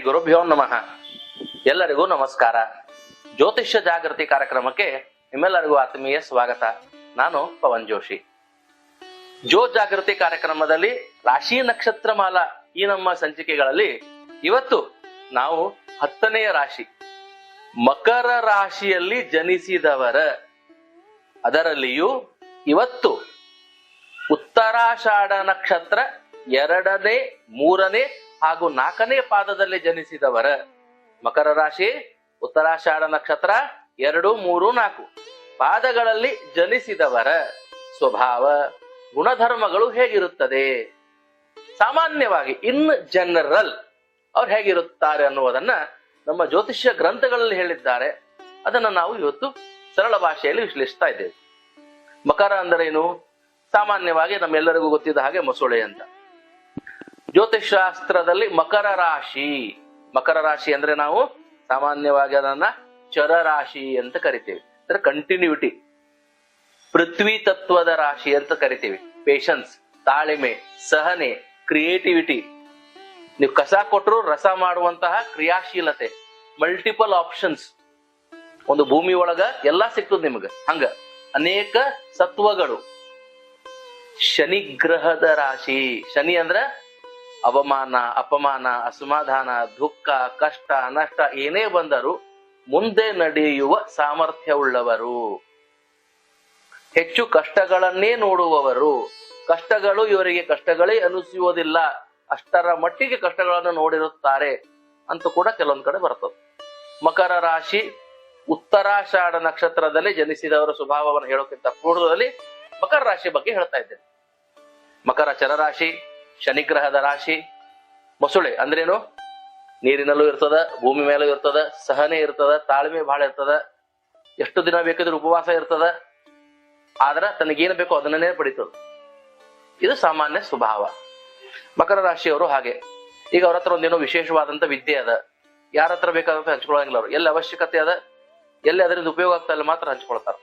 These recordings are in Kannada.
ಗುರುಭ್ಯೋ ನಮಃ. ಎಲ್ಲರಿಗೂ ನಮಸ್ಕಾರ. ಜ್ಯೋತಿಷ್ಯ ಜಾಗೃತಿ ಕಾರ್ಯಕ್ರಮಕ್ಕೆ ನಿಮ್ಮೆಲ್ಲರಿಗೂ ಆತ್ಮೀಯ ಸ್ವಾಗತ. ನಾನು ಪವನ್ ಜೋಶಿ. ಜಾಗೃತಿ ಕಾರ್ಯಕ್ರಮದಲ್ಲಿ ರಾಶಿ ನಕ್ಷತ್ರ ಮಾಲಾ ಈ ನಮ್ಮ ಸಂಚಿಕೆಗಳಲ್ಲಿ ಇವತ್ತು ನಾವು 10ನೇ ರಾಶಿ ಮಕರ ರಾಶಿಯಲ್ಲಿ ಜನಿಸಿದವರ, ಅದರಲ್ಲಿಯೂ ಇವತ್ತು ಉತ್ತರಾಷಾಢ ನಕ್ಷತ್ರ 2ನೇ, 3ನೇ ಹಾಗೂ 4ನೇ ಪಾದದಲ್ಲಿ ಜನಿಸಿದವರ, ಮಕರ ರಾಶಿ ಉತ್ತರಾಷಾಢ ನಕ್ಷತ್ರ 2, 3, 4 ಪಾದಗಳಲ್ಲಿ ಜನಿಸಿದವರ ಸ್ವಭಾವ ಗುಣಧರ್ಮಗಳು ಹೇಗಿರುತ್ತದೆ, ಸಾಮಾನ್ಯವಾಗಿ ಇನ್ ಜನರಲ್ ಅವ್ರು ಹೇಗಿರುತ್ತಾರೆ ಅನ್ನುವುದನ್ನ ನಮ್ಮ ಜ್ಯೋತಿಷ್ಯ ಗ್ರಂಥಗಳಲ್ಲಿ ಹೇಳಿದ್ದಾರೆ. ಅದನ್ನ ನಾವು ಇವತ್ತು ಸರಳ ಭಾಷೆಯಲ್ಲಿ ವಿಶ್ಲೇಷಿಸ್ತಾ ಇದ್ದೇವೆ. ಮಕರ ಅಂದರೇನು? ಸಾಮಾನ್ಯವಾಗಿ ನಮ್ಮೆಲ್ಲರಿಗೂ ಗೊತ್ತಿದ್ದ ಹಾಗೆ ಮೊಸಳೆ ಅಂತ. ಜ್ಯೋತಿಷ್ ಶಾಸ್ತ್ರದಲ್ಲಿ ಮಕರ ರಾಶಿ ಅಂದ್ರೆ ನಾವು ಸಾಮಾನ್ಯವಾಗಿ ಅದನ್ನ ಚರರಾಶಿ ಅಂತ ಕರಿತೇವೆ. ಅಂದ್ರೆ ಕಂಟಿನ್ಯೂಟಿ, ಪೃಥ್ವಿ ತತ್ವದ ರಾಶಿ ಅಂತ ಕರಿತೀವಿ. ಪೇಶನ್ಸ್, ತಾಳ್ಮೆ, ಸಹನೆ, ಕ್ರಿಯೇಟಿವಿಟಿ. ನೀವು ಕಸ ಕೊಟ್ಟರು ರಸ ಮಾಡುವಂತಹ ಕ್ರಿಯಾಶೀಲತೆ, ಮಲ್ಟಿಪಲ್ ಆಪ್ಷನ್ಸ್. ಒಂದು ಭೂಮಿ ಒಳಗ ಎಲ್ಲಾ ಸಿಗ್ತದ ನಿಮ್ಗ, ಹಂಗ ಅನೇಕ ಸತ್ವಗಳು. ಶನಿ ಗ್ರಹದ ರಾಶಿ. ಶನಿ ಅಂದ್ರ ಅವಮಾನ, ಅಪಮಾನ, ಅಸಮಾಧಾನ, ದುಃಖ, ಕಷ್ಟ, ನಷ್ಟ ಏನೇ ಬಂದರೂ ಮುಂದೆ ನಡೆಯುವ ಸಾಮರ್ಥ್ಯವುಳ್ಳವರು, ಹೆಚ್ಚು ಕಷ್ಟಗಳನ್ನೇ ನೋಡುವವರು. ಕಷ್ಟಗಳು ಇವರಿಗೆ ಕಷ್ಟಗಳೇ ಅನಿಸುವುದಿಲ್ಲ, ಅಷ್ಟರ ಮಟ್ಟಿಗೆ ಕಷ್ಟಗಳನ್ನು ನೋಡಿರುತ್ತಾರೆ ಅಂತ ಕೂಡ ಕೆಲವೊಂದ್ ಕಡೆ ಬರ್ತದೆ. ಮಕರ ರಾಶಿ ಉತ್ತರಾಷಾಢ ನಕ್ಷತ್ರದಲ್ಲಿ ಜನಿಸಿದವರ ಸ್ವಭಾವವನ್ನು ಹೇಳೋಕ್ಕಿಂತ ಪೂರ್ವದಲ್ಲಿ ಮಕರ ರಾಶಿ ಬಗ್ಗೆ ಹೇಳ್ತಾ ಇದ್ದೇನೆ. ಮಕರ ಚರರಾಶಿ, ಶನಿಗ್ರಹದ ರಾಶಿ. ಮೊಸಳೆ ಅಂದ್ರೇನು? ನೀರಿನಲ್ಲೂ ಇರ್ತದ, ಭೂಮಿ ಮೇಲೂ ಇರ್ತದ, ಸಹನೆ ಇರ್ತದ, ತಾಳ್ಮೆ ಬಹಳ ಇರ್ತದ, ಎಷ್ಟು ದಿನ ಬೇಕಿದ್ರೆ ಉಪವಾಸ ಇರ್ತದ, ಆದ್ರ ತನಗೇನು ಬೇಕೋ ಅದನ್ನೇ ಪಡಿತದ. ಇದು ಸಾಮಾನ್ಯ ಸ್ವಭಾವ. ಮಕರ ರಾಶಿಯವರು ಹಾಗೆ. ಈಗ ಅವ್ರ ಹತ್ರ ಒಂದೇನೋ ವಿಶೇಷವಾದಂತ ವಿದ್ಯೆ ಅದ, ಯಾರ ಹತ್ರ ಬೇಕಾದಂತ ಹಂಚ್ಕೊಳ್ಳಂಗಿಲ್ಲ ಅವರು. ಎಲ್ಲಿ ಅವಶ್ಯಕತೆ ಅದ, ಎಲ್ಲಿ ಅದರಿಂದ ಉಪಯೋಗ ಆಗ್ತಾ ಇಲ್ಲ ಮಾತ್ರ ಹಂಚ್ಕೊಳ್ತಾರ.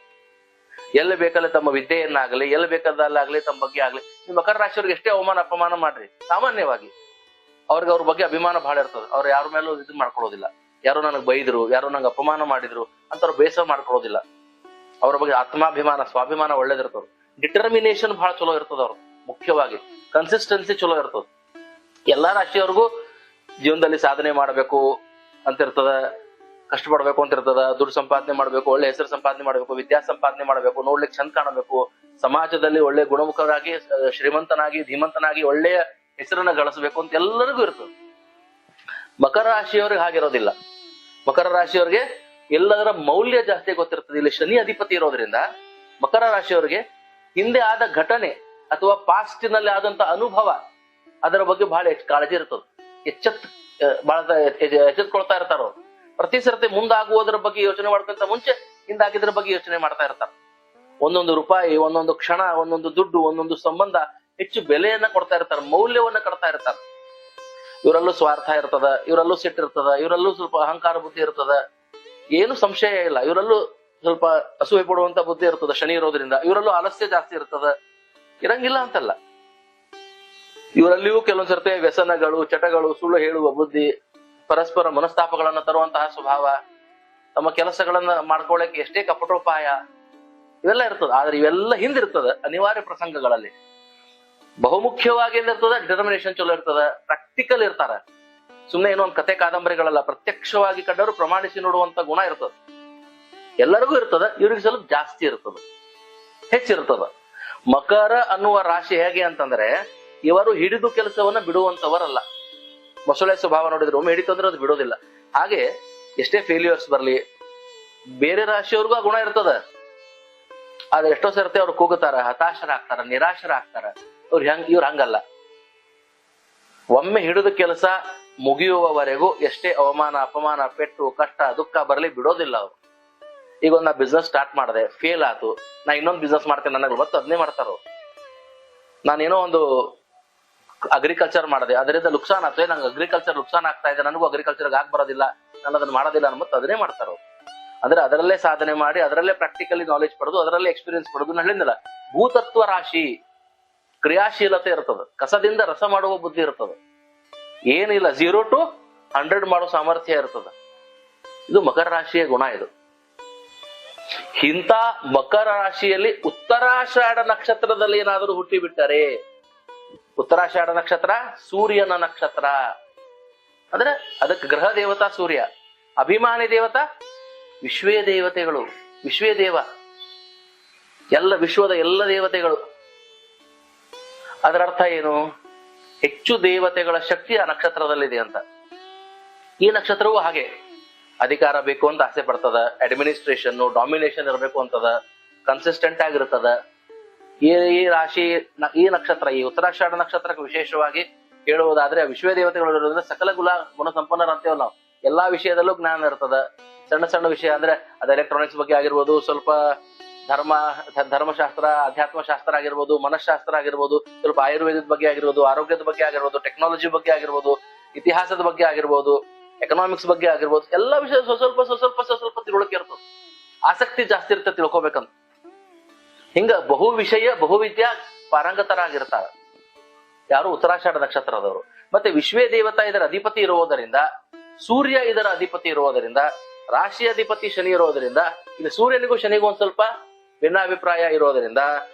ಎಲ್ಲಿ ಬೇಕಲ್ಲ ತಮ್ಮ ವಿದ್ಯೆಯನ್ನಾಗ್ಲಿ, ಎಲ್ಲಿ ಬೇಕಾದಲ್ಲಾಗ್ಲಿ, ತಮ್ಮ ಬಗ್ಗೆ ಆಗ್ಲಿ. ನೀವು ಮಕರ ರಾಶಿಯವ್ರಿಗೆ ಎಷ್ಟೇ ಅವಮಾನ ಅಪಮಾನ ಮಾಡ್ರಿ, ಸಾಮಾನ್ಯವಾಗಿ ಅವ್ರಿಗೆ ಅವ್ರ ಬಗ್ಗೆ ಅಭಿಮಾನ ಬಹಳ ಇರ್ತದೆ. ಅವ್ರು ಯಾರ ಮೇಲೂ ಇದು ಮಾಡ್ಕೊಳ್ಳೋದಿಲ್ಲ. ಯಾರೋ ನನಗೆ ಬೈದ್ರು, ಯಾರೋ ನಂಗೆ ಅಪಮಾನ ಮಾಡಿದ್ರು ಅಂತ ಅವ್ರು ಬೇಸರ ಮಾಡ್ಕೊಳ್ಳೋದಿಲ್ಲ. ಅವ್ರ ಬಗ್ಗೆ ಆತ್ಮಾಭಿಮಾನ, ಸ್ವಾಭಿಮಾನ ಒಳ್ಳೇದಿರ್ತದೆ. ಡಿಟರ್ಮಿನೇಷನ್ ಬಹಳ ಚಲೋ ಇರ್ತದ. ಅವ್ರು ಮುಖ್ಯವಾಗಿ ಕನ್ಸಿಸ್ಟೆನ್ಸಿ ಚಲೋ ಇರ್ತದ. ಎಲ್ಲಾ ರಾಶಿಯವ್ರಿಗೂ ಜೀವನದಲ್ಲಿ ಸಾಧನೆ ಮಾಡಬೇಕು ಅಂತ ಇರ್ತದ, ಕಷ್ಟಪಡ್ಬೇಕು ಅಂತ ಇರ್ತದ, ದುಡ್ಡು ಸಂಪಾದನೆ ಮಾಡ್ಬೇಕು, ಒಳ್ಳೆ ಹೆಸರು ಸಂಪಾದನೆ ಮಾಡ್ಬೇಕು, ವಿದ್ಯಾ ಸಂಪಾದನೆ ಮಾಡ್ಬೇಕು, ನೋಡ್ಲಿಕ್ಕೆ ಚಂದ ಕಾಣಬೇಕು, ಸಮಾಜದಲ್ಲಿ ಒಳ್ಳೆ ಗುಣಮುಖರಾಗಿ, ಶ್ರೀಮಂತನಾಗಿ, ಧೀಮಂತನಾಗಿ ಒಳ್ಳೆಯ ಹೆಸರನ್ನ ಗಳಿಸಬೇಕು ಅಂತ ಎಲ್ಲರಿಗೂ ಇರ್ತದೆ. ಮಕರ ರಾಶಿಯವ್ರಿಗೆ ಹಾಗಿರೋದಿಲ್ಲ. ಮಕರ ರಾಶಿಯವ್ರಿಗೆ ಎಲ್ಲದರ ಮೌಲ್ಯ ಜಾಸ್ತಿ ಗೊತ್ತಿರ್ತದೆ. ಇಲ್ಲಿ ಶನಿ ಅಧಿಪತಿ ಇರೋದ್ರಿಂದ ಮಕರ ರಾಶಿಯವ್ರಿಗೆ ಹಿಂದೆ ಆದ ಘಟನೆ ಅಥವಾ ಪಾಸ್ಟಿನಲ್ಲಿ ಆದಂತ ಅನುಭವ, ಅದರ ಬಗ್ಗೆ ಬಹಳ ಕಾಳಜಿ ಇರ್ತದೆ. ಎಚ್ಚೆತ್ಕೊಳ್ತಾ ಇರ್ತಾರ ಅವ್ರು. ಪ್ರತಿ ಸರ್ತಿ ಮುಂದಾಗುವುದರ ಬಗ್ಗೆ ಯೋಚನೆ ಮಾಡ್ಕೊಂತ ಮುಂಚೆ ಹಿಂದಾಗಿದ್ರ ಬಗ್ಗೆ ಯೋಚನೆ ಮಾಡ್ತಾ ಇರ್ತಾರ. ಒಂದೊಂದು ರೂಪಾಯಿ, ಒಂದೊಂದು ಕ್ಷಣ, ಒಂದೊಂದು ದುಡ್ಡು, ಒಂದೊಂದು ಸಂಬಂಧ ಹೆಚ್ಚು ಬೆಲೆಯನ್ನ ಕೊಡ್ತಾ ಇರ್ತಾರೆ, ಮೌಲ್ಯವನ್ನ ಕೊಡ್ತಾ ಇರ್ತಾರೆ. ಇವರಲ್ಲೂ ಸ್ವಾರ್ಥ ಇರ್ತದ, ಇವರಲ್ಲೂ ಸಿಟ್ಟಿರ್ತದ, ಇವರಲ್ಲೂ ಸ್ವಲ್ಪ ಅಹಂಕಾರ ಬುದ್ಧಿ ಇರ್ತದ, ಏನು ಸಂಶಯ ಇಲ್ಲ. ಇವರಲ್ಲೂ ಸ್ವಲ್ಪ ಅಸೂಯೆ ಪಡುವಂತ ಬುದ್ಧಿ ಇರ್ತದ ಶನಿ ಇರೋದ್ರಿಂದ. ಇವರಲ್ಲೂ ಆಲಸ್ಯ ಜಾಸ್ತಿ ಇರ್ತದ, ಇರಂಗಿಲ್ಲ ಅಂತಲ್ಲ. ಇವರಲ್ಲಿಯೂ ಕೆಲವೊಂದ್ ಸರ್ತಿ ವ್ಯಸನಗಳು, ಚಟಗಳು, ಸುಳ್ಳು ಹೇಳುವ ಬುದ್ಧಿ, ಪರಸ್ಪರ ಮನಸ್ತಾಪಗಳನ್ನ ತರುವಂತಹ ಸ್ವಭಾವ, ತಮ್ಮ ಕೆಲಸಗಳನ್ನ ಮಾಡ್ಕೊಳ್ಳಕ್ಕೆ ಎಷ್ಟೇ ಕಪಟೋಪಾಯ, ಇವೆಲ್ಲ ಇರ್ತದ. ಆದ್ರೆ ಇವೆಲ್ಲ ಹಿಂದಿರ್ತದ ಅನಿವಾರ್ಯ ಪ್ರಸಂಗಗಳಲ್ಲಿ. ಬಹುಮುಖ್ಯವಾಗಿ ಏನಿರ್ತದ, ಡಿಟರ್ಮಿನೇಷನ್ ಚಲೋ ಇರ್ತದ, ಪ್ರಾಕ್ಟಿಕಲ್ ಇರ್ತಾರ. ಸುಮ್ಮನೆ ಏನೋ ಒಂದು ಕತೆ ಕಾದಂಬರಿಗಳಲ್ಲ, ಪ್ರತ್ಯಕ್ಷವಾಗಿ ಕಂಡರು ಪ್ರಮಾಣಿಸಿ ನೋಡುವಂತ ಗುಣ ಇರ್ತದ. ಎಲ್ಲರಿಗೂ ಇರ್ತದ, ಇವ್ರಿಗೆ ಸ್ವಲ್ಪ ಜಾಸ್ತಿ ಇರ್ತದ, ಹೆಚ್ಚಿರ್ತದ. ಮಕರ ಅನ್ನುವ ರಾಶಿ ಹೇಗೆ ಅಂತಂದ್ರೆ, ಇವರು ಹಿಡಿದು ಕೆಲಸವನ್ನ ಬಿಡುವಂತವರಲ್ಲ. ಮೊಸಳೆ ಸ್ವಭಾವ ನೋಡಿದ್ರೆ ಒಮ್ಮೆ ಹಿಡಿತಂದ್ರೆ ಅದು ಬಿಡೋದಿಲ್ಲ. ಹಾಗೆ ಎಷ್ಟೇ ಫೇಲ್ಯೂರ್ಸ್ ಬರ್ಲಿ, ಬೇರೆ ರಾಶಿಯವ್ರಿಗೂ ಆ ಗುಣ ಇರ್ತದ. ಆದ್ರೆ ಎಷ್ಟೋ ಸರ್ತಿ ಅವ್ರು ಕೂಗುತ್ತಾರ, ಹತಾಶರಾಗ್ತಾರ, ನಿರಾಶರಾಗ್ತಾರ. ಇವ್ರು ಹಂಗಲ್ಲ. ಒಮ್ಮೆ ಹಿಡಿದ ಕೆಲಸ ಮುಗಿಯುವವರೆಗೂ ಎಷ್ಟೇ ಅವಮಾನ, ಅಪಮಾನ, ಪೆಟ್ಟು, ಕಷ್ಟ, ದುಃಖ ಬರ್ಲಿ ಬಿಡೋದಿಲ್ಲ ಅವ್ರು. ಈಗ ನಾ ಬಿಸ್ನೆಸ್ ಸ್ಟಾರ್ಟ್ ಮಾಡಿದೆ, ಫೇಲ್ ಆಯ್ತು, ನಾ ಇನ್ನೊಂದು ಬಿಸ್ನೆಸ್ ಮಾಡ್ತೇನೆ ನನಗೆ ಮತ್ತೆ ಅದನ್ನೇ ಮಾಡ್ತಾರ ಅವ್ರು. ನಾನೇನೋ ಒಂದು ಅಗ್ರಿಕಲ್ಚರ್ ಮಾಡಿದೆ, ಅದರಿಂದ ನುಕ್ಸಾನ್ ಆಗ್ತದೆ, ನಂಗೆ ಅಗ್ರಿಕಲ್ಚರ್ ನುಕ್ಸಾನ್ ಆಗ್ತಾ ಇದೆ, ನನಗೂ ಅಗ್ರಿಕಲ್ಚರ್ಗೆ ಆಗ್ ಬರೋದಿಲ್ಲ, ನಾನು ಅದನ್ನ ಮಾಡೋದಿಲ್ಲ ಮತ್ತೆ ಅದನ್ನೇ ಮಾಡ್ತಾರ ಅವ್ರು. ಅಂದ್ರೆ ಅದರಲ್ಲೇ ಸಾಧನೆ ಮಾಡಿ, ಅದರಲ್ಲೇ ಪ್ರಾಕ್ಟಿಕಲಿ ನಾಲೆಜ್ ಪಡೆದು, ಅದರಲ್ಲೇ ಎಕ್ಸ್ಪೀರಿಯನ್ಸ್ ಪಡೆದು. ನಾನು ಹೇಳಿದ್ನಲ್ಲ, ಭೂತತ್ವ ರಾಶಿ ಕ್ರಿಯಾಶೀಲತೆ ಇರ್ತದೆ, ಕಸದಿಂದ ರಸ ಮಾಡುವ ಬುದ್ಧಿ ಇರ್ತದೆ. ಏನಿಲ್ಲ, 0 to 100 ಮಾಡೋ ಸಾಮರ್ಥ್ಯ ಇರ್ತದ. ಇದು ಮಕರ ರಾಶಿಯ ಗುಣ. ಇದು ಇಂಥ ಮಕರ ರಾಶಿಯಲ್ಲಿ ಉತ್ತರಾಷಾಢ ನಕ್ಷತ್ರದಲ್ಲಿ ಏನಾದರೂ ಹುಟ್ಟಿಬಿಟ್ಟರೆ, ಉತ್ತರಾಷಾಢ ನಕ್ಷತ್ರ ಸೂರ್ಯನ ನಕ್ಷತ್ರ, ಅಂದ್ರೆ ಅದಕ್ಕೆ ಗ್ರಹ ದೇವತಾ ಸೂರ್ಯ, ಅಭಿಮಾನಿ ದೇವತಾ ವಿಶ್ವೇ ದೇವತೆಗಳು, ವಿಶ್ವೇ ದೇವ, ಎಲ್ಲ ವಿಶ್ವದ ಎಲ್ಲ ದೇವತೆಗಳು. ಅದರ ಅರ್ಥ ಏನು? ಹೆಚ್ಚು ದೇವತೆಗಳ ಶಕ್ತಿ ಆ ನಕ್ಷತ್ರದಲ್ಲಿದೆ ಅಂತ. ಈ ನಕ್ಷತ್ರವೂ ಹಾಗೆ ಅಧಿಕಾರ ಬೇಕು ಅಂತ ಆಸೆ ಪಡ್ತದ, ಅಡ್ಮಿನಿಸ್ಟ್ರೇಷನ್ ಡಾಮಿನೇಷನ್ ಇರಬೇಕು ಅಂತದ, ಕನ್ಸಿಸ್ಟೆಂಟ್ ಆಗಿರ್ತದ. ಈ ರಾಶಿ ಈ ನಕ್ಷತ್ರ, ಈ ಉತ್ತರಾಷಾಢ ನಕ್ಷತ್ರಕ್ಕೆ ವಿಶೇಷವಾಗಿ ಹೇಳುವುದಾದ್ರೆ ವಿಶ್ವ ದೇವತೆಗಳು ಇರೋದ್ರಿಂದ ಸಕಲ ಗುಣ ಸಂಪನ್ನರು ಅಂತೇವ್ ನಾವು. ಎಲ್ಲಾ ವಿಷಯದಲ್ಲೂ ಜ್ಞಾನ ಇರ್ತದ. ಸಣ್ಣ ಸಣ್ಣ ವಿಷಯ ಅಂದ್ರೆ ಅದು ಎಲೆಕ್ಟ್ರಾನಿಕ್ಸ್ ಬಗ್ಗೆ ಆಗಿರ್ಬೋದು, ಸ್ವಲ್ಪ ಧರ್ಮಶಾಸ್ತ್ರ ಅಧ್ಯಾತ್ಮಶಾಸ್ತ್ರ ಆಗಿರ್ಬೋದು, ಮನಃಶಾಸ್ತ್ರ ಆಗಿರ್ಬೋದು, ಸ್ವಲ್ಪ ಆಯುರ್ವೇದದ ಬಗ್ಗೆ ಆಗಿರ್ಬೋದು, ಆರೋಗ್ಯದ ಬಗ್ಗೆ ಆಗಿರ್ಬೋದು, ಟೆಕ್ನಾಲಜಿ ಬಗ್ಗೆ ಆಗಿರ್ಬೋದು, ಇತಿಹಾಸದ ಬಗ್ಗೆ ಆಗಿರ್ಬೋದು, ಎಕನಾಮಿಕ್ಸ್ ಬಗ್ಗೆ ಆಗಿರ್ಬೋದು, ಎಲ್ಲಾ ವಿಷಯ ಸ್ವಲ್ಪ ತಿಳುವಳಿಕೆ ಇರ್ತದೆ. ಆಸಕ್ತಿ ಜಾಸ್ತಿ ಇರ್ತದೆ ತಿಳ್ಕೊಬೇಕಂತ. ಹಿಂಗ ಬಹು ವಿಷಯ ಬಹುವಿದ್ಯಾ ಪಾರಂಗತರಾಗಿರ್ತಾರ ಯಾರು ಉತ್ತರಾಷಾಢ ನಕ್ಷತ್ರದವರು. ಮತ್ತೆ ವಿಶ್ವೇ ದೇವತಾ ಇದರ ಅಧಿಪತಿ ಇರುವುದರಿಂದ, ಸೂರ್ಯ ಇದರ ಅಧಿಪತಿ ಇರುವುದರಿಂದ, ರಾಶಿ ಅಧಿಪತಿ ಶನಿ ಇರೋದರಿಂದ, ಇದು ಸೂರ್ಯನಿಗೂ ಶನಿಗೂ ಒಂದ್ ಸ್ವಲ್ಪ ಭಿನ್ನಾಭಿಪ್ರಾಯ ಇರೋದರಿಂದ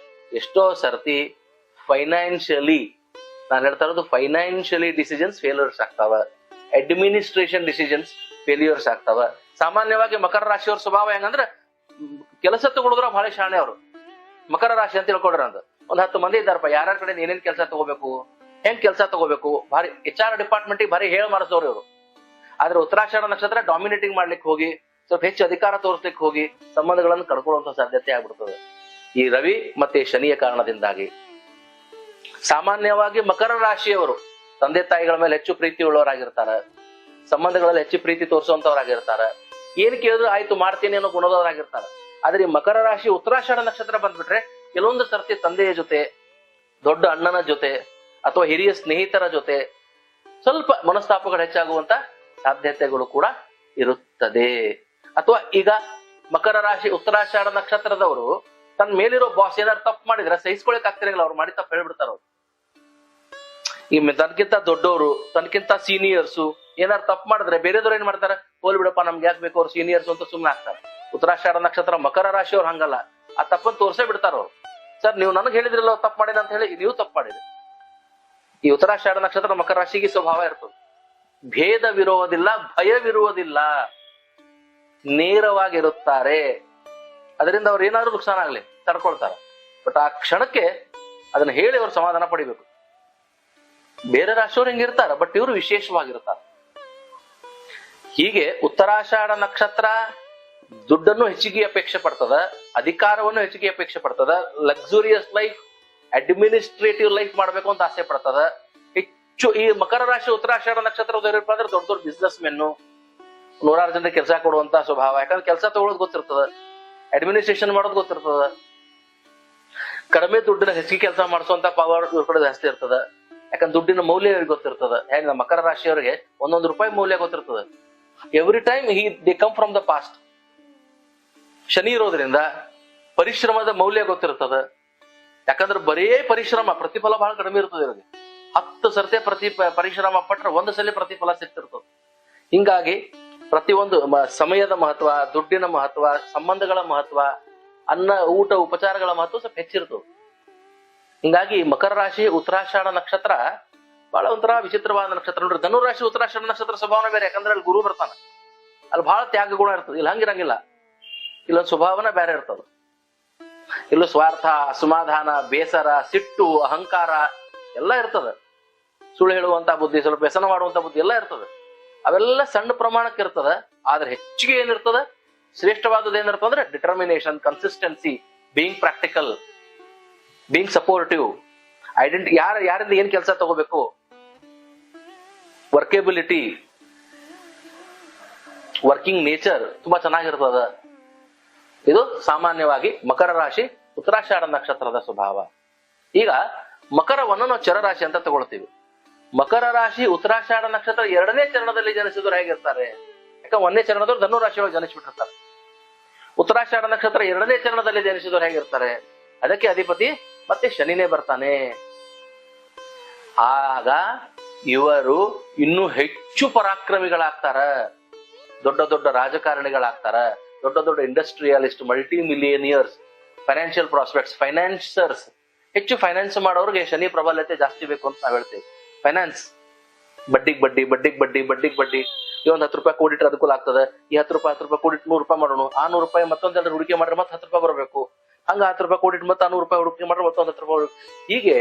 ಎಷ್ಟೋ ಸರ್ತಿ ಫೈನಾನ್ಷಿಯಲಿ, ನಾನು ಹೇಳ್ತಾ ಇರೋದು ಫೈನಾನ್ಷಿಯಲಿ ಡಿಸಿಷನ್ಸ್ ಫೇಲ್ಯೂರ್ಸ್ ಆಗ್ತಾವ, ಅಡ್ಮಿನಿಸ್ಟ್ರೇಷನ್ ಡಿಸಿಷನ್ಸ್ ಫೇಲ್ಯೂರ್ಸ್ ಆಗ್ತಾವ. ಸಾಮಾನ್ಯವಾಗಿ ಮಕರ ರಾಶಿಯವ್ರ ಸ್ವಭಾವ ಹೆಂಗಂದ್ರೆ ಕೆಲಸ ತಗೊಳಿದ್ರ ಬಹಳ ಶಾಣೆ ಅವರು. ಮಕರ ರಾಶಿ ಅಂತ ತಿಳ್ಕೊಡ್ರ ಅಂತ ಒಂದ್ 10 ಮಂದಿ ಇದ್ದಾರಪ್ಪ, ಯಾರ್ಯಾರ ಕಡೆ ಏನೇನ್ ಕೆಲಸ ತಗೋಬೇಕು, ಹೆಂಗ್ ಕೆಲಸ ತಗೋಬೇಕು, ಭಾರಿ HR ಡಿಪಾರ್ಟ್ಮೆಂಟ್ ಭಾರಿ ಹೇಳಿ ಮಾಡಿಸೋರು ಇವರು. ಆದ್ರೆ ಉತ್ತರಾಷಾಢ ನಕ್ಷತ್ರ ಡಾಮಿನೇಟಿಂಗ್ ಮಾಡ್ಲಿಕ್ಕೆ ಹೋಗಿ, ಸ್ವಲ್ಪ ಹೆಚ್ಚು ಅಧಿಕಾರ ತೋರಿಸ್ಲಿಕ್ಕೆ ಹೋಗಿ ಸಂಬಂಧಗಳನ್ನು ಕಳ್ಕೊಳ್ಳುವಂತ ಸಾಧ್ಯತೆ ಆಗ್ಬಿಡ್ತದೆ ಈ ರವಿ ಮತ್ತೆ ಶನಿಯ ಕಾರಣದಿಂದಾಗಿ. ಸಾಮಾನ್ಯವಾಗಿ ಮಕರ ರಾಶಿಯವರು ತಂದೆ ತಾಯಿಗಳ ಮೇಲೆ ಹೆಚ್ಚು ಪ್ರೀತಿ ಉಳ್ಳವರಾಗಿರ್ತಾರ, ಸಂಬಂಧಗಳಲ್ಲಿ ಹೆಚ್ಚು ಪ್ರೀತಿ ತೋರಿಸುವಂತವರಾಗಿರ್ತಾರ, ಏನ್ ಕೇಳಿದ್ರು ಆಯ್ತು ಮಾಡ್ತೀನಿ ಅನ್ನೋ ಗುಣದವರಾಗಿರ್ತಾರ. ಆದ್ರೆ ಈ ಮಕರ ರಾಶಿ ಉತ್ತರಾಷಾಢ ನಕ್ಷತ್ರ ಬಂದ್ಬಿಟ್ರೆ ಕೆಲವೊಂದು ಸರ್ತಿ ತಂದೆಯ ಜೊತೆ, ದೊಡ್ಡ ಅಣ್ಣನ ಜೊತೆ ಅಥವಾ ಹಿರಿಯ ಸ್ನೇಹಿತರ ಜೊತೆ ಸ್ವಲ್ಪ ಮನಸ್ತಾಪಗಳು ಹೆಚ್ಚಾಗುವಂತ ಸಾಧ್ಯತೆಗಳು ಕೂಡ ಇರುತ್ತದೆ. ಅಥವಾ ಈಗ ಮಕರ ರಾಶಿ ಉತ್ತರಾಷಾಢ ನಕ್ಷತ್ರದವರು ತನ್ನ ಮೇಲಿರೋ ಬಾಸ್ ಏನಾದ್ರು ತಪ್ಪು ಮಾಡಿದ್ರೆ ಸಹಿಸ್ಕೊಳಕ್ ಆಗ್ತಿರಂಗಿಲ್ಲ, ಅವ್ರು ಮಾಡಿ ತಪ್ಪು ಹೇಳ್ಬಿಡ್ತಾರ. ಅವ್ರು ಈ ತನ್ಕಿಂತ ದೊಡ್ಡವರು, ತನ್ಕಿಂತ ಸೀನಿಯರ್ಸು ಏನಾರು ತಪ್ಪು ಮಾಡಿದ್ರೆ ಬೇರೆದವ್ರು ಏನ್ ಮಾಡ್ತಾರೆ, ಹೋಲ್ ಬಿಡಪ್ಪ ನಮ್ಗೆ ಯಾಕೆ ಬೇಕು ಅವ್ರು ಸೀನಿಯರ್ಸ್ ಅಂತ ಸುಮ್ಮನೆ ಆಗ್ತಾರೆ. ಉತ್ತರಾಷಾಢ ನಕ್ಷತ್ರ ಮಕರ ರಾಶಿಯವ್ರು ಹಂಗಲ್ಲ, ಆ ತಪ್ಪನ್ನು ತೋರ್ಸೇ ಬಿಡ್ತಾರ ಅವ್ರು. ಸರ್ ನೀವು ನನಗೆ ಹೇಳಿದ್ರಲ್ಲ ತಪ್ಪು ಮಾಡಿದ ಅಂತ ಹೇಳಿ ನೀವು ತಪ್ಪು ಮಾಡಿದ್ರಿ. ಈ ಉತ್ತರಾಷಾಢ ನಕ್ಷತ್ರ ಮಕರ ರಾಶಿಗೆ ಸ್ವಭಾವ ಇರ್ತದೆ, ಭೇದವಿರುವುದಿಲ್ಲ, ಭಯವಿರುವುದಿಲ್ಲ, ನೇರವಾಗಿರುತ್ತಾರೆ. ಅದರಿಂದ ಅವ್ರು ಏನಾದ್ರು ನುಕ್ಸಾನ ಆಗ್ಲಿ ತಡ್ಕೊಳ್ತಾರ. ಬಟ್ ಆ ಕ್ಷಣಕ್ಕೆ ಅದನ್ನ ಹೇಳಿ ಅವ್ರು ಸಮಾಧಾನ ಪಡಿಬೇಕು. ಬೇರೆ ರಾಶಿಯವ್ರು ಹಿಂಗಿರ್ತಾರ, ಬಟ್ ಇವರು ವಿಶೇಷವಾಗಿರ್ತಾರ. ಹೀಗೆ ಉತ್ತರಾಷಾಢ ನಕ್ಷತ್ರ ದುಡ್ಡನ್ನು ಹೆಚ್ಚಿಗೆ ಅಪೇಕ್ಷೆ ಪಡ್ತದ, ಅಧಿಕಾರವನ್ನು ಹೆಚ್ಚಿಗೆ ಅಪೇಕ್ಷೆ ಪಡ್ತದ, ಲಕ್ಸುರಿಯಸ್ ಲೈಫ್, ಅಡ್ಮಿನಿಸ್ಟ್ರೇಟಿವ್ ಲೈಫ್ ಮಾಡ್ಬೇಕು ಅಂತ ಆಸೆ ಪಡ್ತದ. ಹೆಚ್ಚು ಈ ಮಕರ ರಾಶಿ ಉತ್ತರಾಷಾಢ ನಕ್ಷತ್ರ ಅಂದ್ರೆ ದೊಡ್ಡ ದೊಡ್ಡ ಬಿಸ್ನೆಸ್ ಮೆನ್ನು, 100 ಜನರಿಗೆ ಕೆಲಸ ಕೊಡುವಂತ ಸ್ವಭಾವ. ಯಾಕಂದ್ರೆ ಕೆಲಸ ತಗೊಳ್ಳೋದು ಗೊತ್ತಿರ್ತದ, ಅಡ್ಮಿನಿಸ್ಟ್ರೇಷನ್ ಮಾಡೋದು ಗೊತ್ತಿರ್ತದ, ಕಡಿಮೆ ದುಡ್ಡಿನ ಹೆಚ್ಚಿಗೆ ಕೆಲಸ ಮಾಡಿಸುವಂತ ಪವರ್ ಇವ್ರ ಕಡೆ ಜಾಸ್ತಿ ಇರ್ತದ. ಯಾಕಂದ್ರೆ ದುಡ್ಡಿನ ಮೌಲ್ಯ ಇವ್ರಿಗೆ ಗೊತ್ತಿರ್ತದ. ಹೆಂಗ ಮಕರ ರಾಶಿಯವರಿಗೆ ಒಂದೊಂದು ರೂಪಾಯಿ ಮೌಲ್ಯ ಗೊತ್ತಿರ್ತದ. Every time they come from the past. Shani ಇರೋದ್ರಿಂದ ಪರಿಶ್ರಮದ ಮೌಲ್ಯ ಗೊತ್ತಿರ್ತದ. ಯಾಕಂದ್ರೆ ಬರೇ ಪರಿಶ್ರಮ, ಪ್ರತಿಫಲ ಬಹಳ ಕಡಿಮೆ ಇರ್ತದೆ ಇವ್ರಿಗೆ. 10 ಸರ್ತಿ ಪರಿಶ್ರಮ ಪಟ್ರೆ 1 ಸಲ ಪ್ರತಿಫಲ ಸಿಗ್ತಿರ್ತದೆ. ಹಿಂಗಾಗಿ ಪ್ರತಿಯೊಂದು ಸಮಯದ ಮಹತ್ವ, ದುಡ್ಡಿನ ಮಹತ್ವ, ಸಂಬಂಧಗಳ ಮಹತ್ವ, ಅನ್ನ ಊಟ ಉಪಚಾರಗಳ ಮಹತ್ವ ಸ್ವಲ್ಪ ಹೆಚ್ಚಿರ್ತದೆ. ಹಿಂಗಾಗಿ ಮಕರ ರಾಶಿ ಉತ್ತರಾಷಾಢ ನಕ್ಷತ್ರ ಬಹಳ ಒಂಥರ ವಿಚಿತ್ರವಾದ ನಕ್ಷತ್ರ. ನೋಡ್ರಿ, ಧನುರಾಶಿ ಉತ್ತರಾಷಾಢ ನಕ್ಷತ್ರ ಸ್ವಭಾವನ ಬೇರೆ. ಯಾಕಂದ್ರೆ ಅಲ್ಲಿ ಗುರು ಬರ್ತಾನ, ಅಲ್ಲಿ ಬಹಳ ತ್ಯಾಗ ಗುಣ ಇರ್ತದೆ. ಇಲ್ಲಿ ಹಂಗಿರಂಗಿಲ್ಲ, ಇಲ್ಲೊಂದು ಸ್ವಭಾವನ ಬೇರೆ ಇರ್ತದ. ಇಲ್ಲೂ ಸ್ವಾರ್ಥ, ಅಸಮಾಧಾನ, ಬೇಸರ, ಸಿಟ್ಟು, ಅಹಂಕಾರ ಎಲ್ಲ ಇರ್ತದ. ಸುಳ್ಳು ಹೇಳುವಂತ ಬುದ್ಧಿ, ಸ್ವಲ್ಪ ವ್ಯಸನ ಮಾಡುವಂತ ಬುದ್ಧಿ ಎಲ್ಲ ಇರ್ತದ. ಅವೆಲ್ಲ ಸಣ್ಣ ಪ್ರಮಾಣಕ್ಕೆ ಇರ್ತದ. ಆದ್ರೆ ಹೆಚ್ಚಿಗೆ ಏನಿರ್ತದ, ಶ್ರೇಷ್ಠವಾದದ್ದು ಏನಿರ್ತದ ಅಂದ್ರೆ determination, consistency, being practical, being supportive, ಯಾರಿಂದ ಏನ್ ಕೆಲಸ ತಗೋಬೇಕು, ವರ್ಕೇಬಿಲಿಟಿ, ವರ್ಕಿಂಗ್ ನೇಚರ್ ತುಂಬಾ ಚೆನ್ನಾಗಿರ್ತದ. ಇದು ಸಾಮಾನ್ಯವಾಗಿ ಮಕರ ರಾಶಿ ಉತ್ತರಾಷಾಢ ನಕ್ಷತ್ರದ ಸ್ವಭಾವ. ಈಗ ಮಕರವನ್ನು ನಾವು ಚರರಾಶಿ ಅಂತ ತಗೊಳ್ತೀವಿ. ಮಕರ ರಾಶಿ ಉತ್ತರಾಷಾಢ ನಕ್ಷತ್ರ 2ನೇ ಚರಣದಲ್ಲಿ ಜನಿಸಿದವರು ಹೇಗಿರ್ತಾರೆ? ಯಾಕಂದ್ರೆ 1ನೇ ಚರಣದವರು ಧನು ರಾಶಿಯೊಳಗೆ ಜನಿಸ್ಬಿಟ್ಟಿರ್ತಾರೆ. ಉತ್ತರಾಷಾಢ ನಕ್ಷತ್ರ 2ನೇ ಚರಣದಲ್ಲಿ ಜನಿಸಿದವರು ಹೇಗಿರ್ತಾರೆ? ಅದಕ್ಕೆ ಅಧಿಪತಿ ಮತ್ತೆ ಶನಿನೇ ಬರ್ತಾನೆ. ಆಗ ಇವರು ಇನ್ನೂ ಹೆಚ್ಚು ಪರಾಕ್ರಮಿಗಳಾಗ್ತಾರ, ದೊಡ್ಡ ದೊಡ್ಡ ರಾಜಕಾರಣಿಗಳಾಗ್ತಾರ, ದೊಡ್ಡ ದೊಡ್ಡ ಇಂಡಸ್ಟ್ರಿಯಲಿಸ್ಟ್, ಮಲ್ಟಿ ಮಿಲಿಯನಿಯರ್ಸ್, ಫೈನಾನ್ಷಿಯಲ್ ಪ್ರಾಸ್ಪೆಕ್ಟ್ಸ್, ಫೈನಾನ್ಸರ್ಸ್. ಹೆಚ್ಚು ಫೈನಾನ್ಸ್ ಮಾಡೋರಿಗೆ ಶನಿ ಪ್ರಬಲತೆ ಜಾಸ್ತಿ ಬೇಕು ಅಂತ ನಾವ್ ಹೇಳ್ತೇವೆ. ಫೈನಾನ್ಸ್ ಬಡ್ಡಿಗ್ ಬಡ್ಡಿ, ಬಡ್ಡಿಗ್ ಬಡ್ಡಿ, ಬಡ್ಡಿಗ್ ಬಡ್ಡಿ. ಈ ಒಂದು 10 ರೂಪಾಯಿ ಕೂಡಿಟ್ರೆ ಅನುಕೂಲ ಆಗ್ತದೆ. ಈ 10 ರೂಪಾಯಿ ಕೂಡಿಟ್ಟು 100 ರೂಪಾಯಿ ಮಾಡೋಣ. ಆ 100 ರೂಪಾಯಿ ಮತ್ತೊಂದೆಲ್ಲ ಹೂಡಿಕೆ ಮಾಡ್ರೆ ಮತ್ತೆ 10 ರೂಪಾಯಿ ಬರಬೇಕು. ಹಂಗ 10 ರೂಪಾಯಿ ಕೂಡಿಟ್ಟು ಮತ್ತೆ 100 ರೂಪಾಯಿ ಹೂಡಿಕೆ ಮಾಡ್ರೆ ಮತ್ತೊಂದು 10 ರೂಪಾಯಿ. ಹೀಗೆ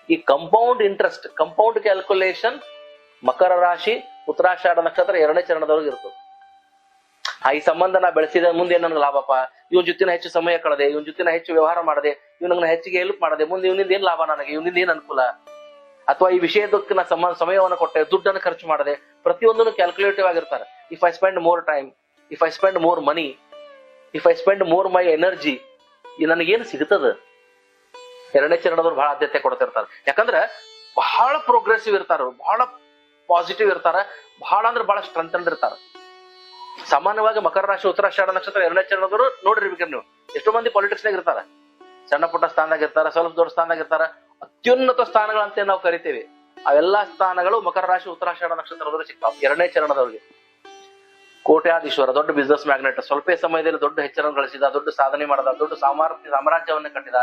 ಈ ಕಂಪೌಂಡ್ ಇಂಟ್ರೆಸ್ಟ್, ಕಂಪೌಂಡ್ ಕ್ಯಾಲ್ಕುಲೇಷನ್ ಮಕರ ರಾಶಿ ಉತ್ತರಾಷಾಢ ನಕ್ಷತ್ರ 2ನೇ ಚರಣದೊಳಗೆ ಇರ್ತದೆ. ಈ ಸಂಬಂಧ ನಾ ಬೆಳೆಸಿದ ಮುಂದೆ ನನ್ಗೆ ಲಾಭಪ್ಪ, ಇವನ್ ಜೊತೆನ ಹೆಚ್ಚು ಸಮಯ ಕಳೆದೆ, ಇವನ್ ಜೊತೆನ ಹೆಚ್ಚು ವ್ಯವಹಾರ ಮಾಡದೆ, ಇವನಿಗೆ ಹೆಚ್ಚಿಗೆ ಹೆಲ್ಪ್ ಮಾಡದೆ, ಮುಂದೆ ಇವನಿಂದ ಏನ್ ಲಾಭ, ನನಗೆ ಇವನಿಂದ ಏನ್ ಅನುಕೂಲ, ಅಥವಾ ಈ ವಿಷಯದಕ್ಕೆ ನಾ ಸಮಯವನ್ನು ಕೊಟ್ಟೆ, ದುಡ್ಡನ್ನು ಖರ್ಚು ಮಾಡದೆ, ಪ್ರತಿಯೊಂದನ್ನು ಕ್ಯಾಲ್ಕುಲೇಟಿವ್ ಆಗಿರ್ತಾರೆ. If I spend more time, if I spend more money, if I spend more my energy, ನನಗೇನು ಸಿಗ್ತದ? 2ನೇ ಚರಣದವ್ರು ಬಹಳ ಆದ್ಯತೆ ಕೊಡ್ತಿರ್ತಾರೆ. ಯಾಕಂದ್ರೆ ಬಹಳ ಪ್ರೋಗ್ರೆಸಿವ್ ಇರ್ತಾರ, ಬಹಳ ಪಾಸಿಟಿವ್ ಇರ್ತಾರ, ಬಹಳ ಅಂದ್ರೆ ಬಹಳ ಸ್ಟ್ರೆಂಥ್ ಇರ್ತಾರ. ಸಾಮಾನ್ಯವಾಗಿ ಮಕರ ರಾಶಿ ಉತ್ತರಾಷಾಢ ನಕ್ಷತ್ರ 2ನೇ ಚರಣದವರು ನೋಡಿರ್ಬೇಕ್ರಿ ನೀವು. ಎಷ್ಟೋ ಮಂದಿ ಪಾಲಿಟಿಕ್ಸ್ ನಾಗ ಇರ್ತಾರ, ಸಣ್ಣ ಪುಟ್ಟ ಸ್ಥಾನದಾಗ ಇರ್ತಾರ, ಸ್ವಲ್ಪ ದೊಡ್ಡ ಸ್ಥಾನದಾಗ ಇರ್ತಾರ, ಅತ್ಯುನ್ನತ ಸ್ಥಾನಗಳಂತ ನಾವು ಕರಿತೇವೆ. ಅವೆಲ್ಲಾ ಸ್ಥಾನಗಳು ಮಕರ ರಾಶಿ ಉತ್ತರಾಷಾಢ ನಕ್ಷತ್ರದವರು ಸಿಗ್ತಾವ 2ನೇ ಚರಣದವ್ರಿಗೆ. ಕೋಟ್ಯಾಧೀಶ್ವರ, ದೊಡ್ಡ ಬಿಸ್ನೆಸ್ ಮ್ಯಾಗ್ನೆಟ್, ಸ್ವಲ್ಪ ಸಮಯದಲ್ಲಿ ದೊಡ್ಡ ಹೆಚ್ಚರನ್ನು ಗಳಿಸಿದ, ದೊಡ್ಡ ಸಾಧನೆ ಮಾಡದ, ದೊಡ್ಡ ಸಾಮ್ರಾಜ್ಯವನ್ನು ಕಟ್ಟಿದ.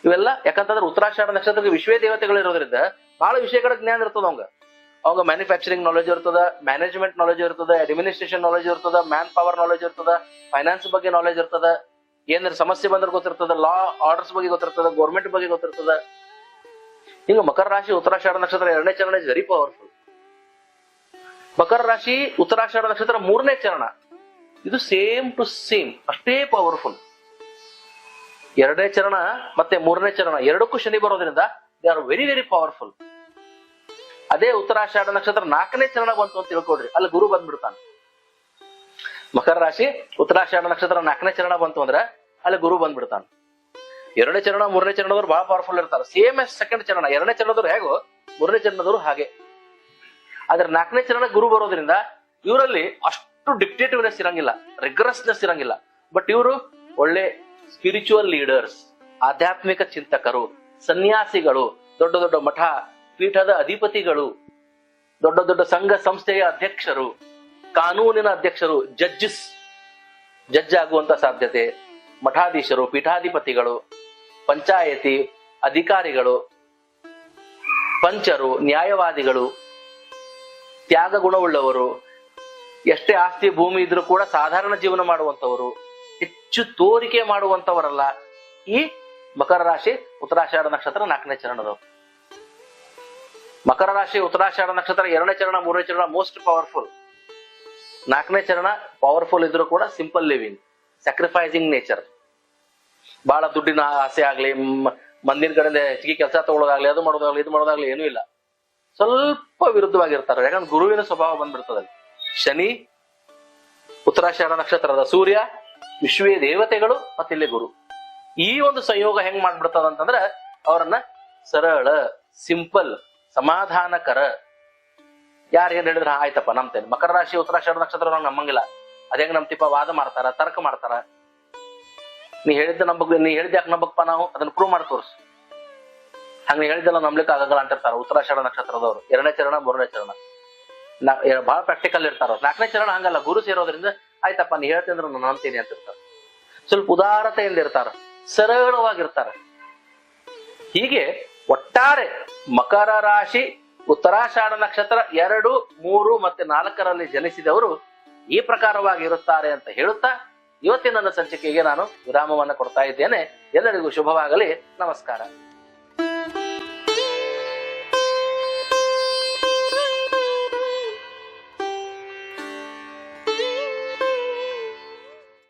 ಇವೆಲ್ಲ ಯಾಕಂತಂದ್ರೆ ಉತ್ತರಾಷಾಢ ನಕ್ಷತ್ರಕ್ಕೆ ವಿಶ್ವೇ ದೇವತೆಗಳು ಇರೋದ್ರಿಂದ ಬಹಳ ವಿಷಯಗಳ ಜ್ಞಾನ ಇರ್ತದ. ಅವಂಗ ಮ್ಯಾನುಫ್ಯಾಕ್ಚರಿಂಗ್ ನಾಲೆಜ್ ಇರ್ತದ, ಮ್ಯಾನೇಜ್ಮೆಂಟ್ ನಾಲೆಜ್ ಇರ್ತದ, ಅಡ್ಮಿನಿಸ್ಟ್ರೇಷನ್ ನಾಲೆಜ್ ಇರ್ತದ, ಮ್ಯಾನ್ ಪವರ್ ನಾಲೆಜ್ ಇರ್ತದ, ಫೈನಾನ್ಸ್ ಬಗ್ಗೆ ನಾಲೆಜ್ ಇರ್ತದ, ಏನಾರ ಸಮಸ್ಯೆ ಬಂದ್ರೆ ಗೊತ್ತಿರ್ತದ, ಲಾ ಆರ್ಡರ್ಸ್ ಬಗ್ಗೆ ಗೊತ್ತಿರ್ತದ, ಗೌರ್ಮೆಂಟ್ ಬಗ್ಗೆ ಗೊತ್ತಿರ್ತದ. ಹಿಂಗ ಮಕರ ರಾಶಿ ಉತ್ತರಾಷಾಢ ನಕ್ಷತ್ರ 2ನೇ ಚರಣ ಇಸ್ ವೆರಿ ಪವರ್ಫುಲ್. ಮಕರ ರಾಶಿ ಉತ್ತರಾಷಾಢ ನಕ್ಷತ್ರ 3ನೇ ಚರಣ, ಇದು ಸೇಮ್ ಟು ಸೇಮ್ ಅಷ್ಟೇ ಪವರ್ಫುಲ್. 2ನೇ ಚರಣ ಮತ್ತೆ 3ನೇ ಚರಣ ಎರಡಕ್ಕೂ ಶನಿ ಬರೋದ್ರಿಂದ they are very very powerful. ಅದೇ ಉತ್ತರಾಷಾಢ ನಕ್ಷತ್ರ 4ನೇ ಚರಣ ಬಂತು ಅಂತ ತಿಳ್ಕೊಡ್ರಿ, ಅಲ್ಲಿ ಗುರು ಬಂದ್ಬಿಡ್ತಾನೆ. ಮಕರ ರಾಶಿ ಉತ್ತರಾಷಾಢ ನಕ್ಷತ್ರ 4ನೇ ಚರಣ ಬಂತು ಅಂದ್ರೆ ಅಲ್ಲಿ ಗುರು ಬಂದ್ಬಿಡ್ತಾನೆ. 2ನೇ ಚರಣ 3ನೇ ಚರಣದವ್ರು ಬಹಳ ಪವರ್ಫುಲ್ ಇರ್ತಾರೆ, ಸೇಮ್ ಎಸ್ ಸೆಕೆಂಡ್ ಚರಣ. 2ನೇ ಚರಣದವ್ರು ಹೇಗೋ 3ನೇ ಚರಣದವ್ರು ಹಾಗೆ. ಆದ್ರೆ 4ನೇ ಚರಣ ಗುರು ಬರೋದ್ರಿಂದ ಇವರಲ್ಲಿ ಅಷ್ಟು ಡಿಕ್ಟೇಟಿವ್ನೆಸ್ ಇರಂಗಿಲ್ಲ, ರಿಗ್ರೆಸ್ನೆಸ್ ಇರಂಗಿಲ್ಲ. ಬಟ್ ಇವರು ಒಳ್ಳೆ ಸ್ಪಿರಿಚುವಲ್ ಲೀಡರ್ಸ್, ಆಧ್ಯಾತ್ಮಿಕ ಚಿಂತಕರು, ಸನ್ಯಾಸಿಗಳು, ದೊಡ್ಡ ದೊಡ್ಡ ಮಠ ಪೀಠದ ಅಧಿಪತಿಗಳು, ದೊಡ್ಡ ದೊಡ್ಡ ಸಂಘ ಸಂಸ್ಥೆಯ ಅಧ್ಯಕ್ಷರು, ಕಾನೂನಿನ ಅಧ್ಯಕ್ಷರು, ಜಡ್ಜ್ ಆಗುವಂತ ಸಾಧ್ಯತೆ, ಮಠಾಧೀಶರು, ಪೀಠಾಧಿಪತಿಗಳು, ಪಂಚಾಯತಿ ಅಧಿಕಾರಿಗಳು, ಪಂಚರು, ನ್ಯಾಯವಾದಿಗಳು, ತ್ಯಾಗ ಗುಣವುಳ್ಳವರು, ಎಷ್ಟೇ ಆಸ್ತಿ ಭೂಮಿ ಇದ್ರೂ ಕೂಡ ಸಾಧಾರಣ ಜೀವನ ಮಾಡುವಂತವರು, ಹೆಚ್ಚು ತೋರಿಕೆ ಮಾಡುವಂತವರಲ್ಲ ಈ ಮಕರ ರಾಶಿ ಉತ್ತರಾಷಾಢ ನಕ್ಷತ್ರ 4ನೇ ಚರಣದವರು. ಮಕರ ರಾಶಿ ಉತ್ತರಾಷಾಢ ನಕ್ಷತ್ರ 2ನೇ ಚರಣ 3ನೇ ಚರಣ ಮೋಸ್ಟ್ ಪವರ್ಫುಲ್. 4ನೇ ಚರಣ ಪವರ್ಫುಲ್ ಇದ್ರೂ ಕೂಡ ಸಿಂಪಲ್ ಲಿವಿಂಗ್, ಸ್ಯಾಕ್ರಿಫೈಸಿಂಗ್ ನೇಚರ್. ಬಹಳ ದುಡ್ಡಿನ ಆಸೆ ಆಗ್ಲಿ, ಮಂದಿನ ಕಡೆಯಿಂದ ಹೆಚ್ಚಿಗೆ ಕೆಲಸ ತಗೊಳ್ಳೋದಾಗ್ಲಿ, ಅದು ಮಾಡೋದಾಗ್ಲಿ ಇದು ಮಾಡೋದಾಗ್ಲಿ ಏನೂ ಇಲ್ಲ. ಸ್ವಲ್ಪ ವಿರುದ್ಧವಾಗಿರ್ತಾರೆ, ಯಾಕಂದ್ರೆ ಗುರುವಿನ ಸ್ವಭಾವ ಬಂದ್ಬಿಡ್ತದೆ. ಶನಿ ಉತ್ತರಾಷಾಢ ನಕ್ಷತ್ರದ ಸೂರ್ಯ, ವಿಶ್ವೇ ದೇವತೆಗಳು, ಮತ್ತೆ ಇಲ್ಲಿ ಗುರು. ಈ ಒಂದು ಸಂಯೋಗ ಹೆಂಗ್ ಮಾಡ್ಬಿಡ್ತದ ಅಂತಂದ್ರೆ ಅವರನ್ನ ಸರಳ, ಸಿಂಪಲ್, ಸಮಾಧಾನಕರ. ಯಾರು ಏನ್ ಹೇಳಿದ್ರ ಆಯ್ತಪ್ಪ ನಂಬ್ತೇನೆ. ಮಕರ ರಾಶಿ ಉತ್ತರಾಷಾಢ ನಕ್ಷತ್ರ ನಂಗೆ ನಮ್ಮಂಗಿಲ್ಲ, ಅದೇಂಗ್ ನಂಬ್ತಿಪ್ಪ, ವಾದ ಮಾಡ್ತಾರ, ತರ್ಕ ಮಾಡ್ತಾರ. ನೀ ಹೇಳಿದ್ದ ನೀ ಹೇಳಿದ ಯಾಕೆ ನಂಬಕ್ಪ, ನಾವು ಅದನ್ನ ಪ್ರೂವ್ ಮಾಡಿ ತೋರ್ಸು. ಹಂಗ ಹೇಳಿದ್ದೆಲ್ಲ ನಂಬ್ಲಿಕ್ಕೆ ಆಗಲ್ಲ ಅಂತಿರ್ತಾರ ಉತ್ತರಾಷಾಢ ನಕ್ಷತ್ರದವರು. 2ನೇ ಚರಣ 3ನೇ ಚರಣ ಬಹಳ ಪ್ರಾಕ್ಟಿಕಲ್ ಇರ್ತಾರ. 4ನೇ ಚರಣ ಹಂಗಲ್ಲ, ಗುರು ಸೇರೋದ್ರಿಂದ ಆಯ್ತಪ್ಪ ನೀ ಹೇಳ್ತೇಂದ್ರ ನಾನು ನಂಬ್ತೀನಿ ಅಂತಿರ್ತಾರ. ಸ್ವಲ್ಪ ಉದಾರತೆಯಿಂದ ಇರ್ತಾರ, ಸರಳವಾಗಿರ್ತಾರ. ಹೀಗೆ ಒಟ್ಟಾರೆ ಮಕರ ರಾಶಿ ಉತ್ತರಾಷಾಢ ನಕ್ಷತ್ರ 2, 3 ಮತ್ತೆ 4ರಲ್ಲಿ ಜನಿಸಿದವರು ಈ ಪ್ರಕಾರವಾಗಿ ಇರುತ್ತಾರೆ ಅಂತ ಹೇಳುತ್ತಾ ಇವತ್ತಿನ ನನ್ನ ಸಂಚಿಕೆಗೆ ನಾನು ವಿರಾಮವನ್ನು ಕೊಡ್ತಾ ಇದ್ದೇನೆ. ಎಲ್ಲರಿಗೂ ಶುಭವಾಗಲಿ. ನಮಸ್ಕಾರ.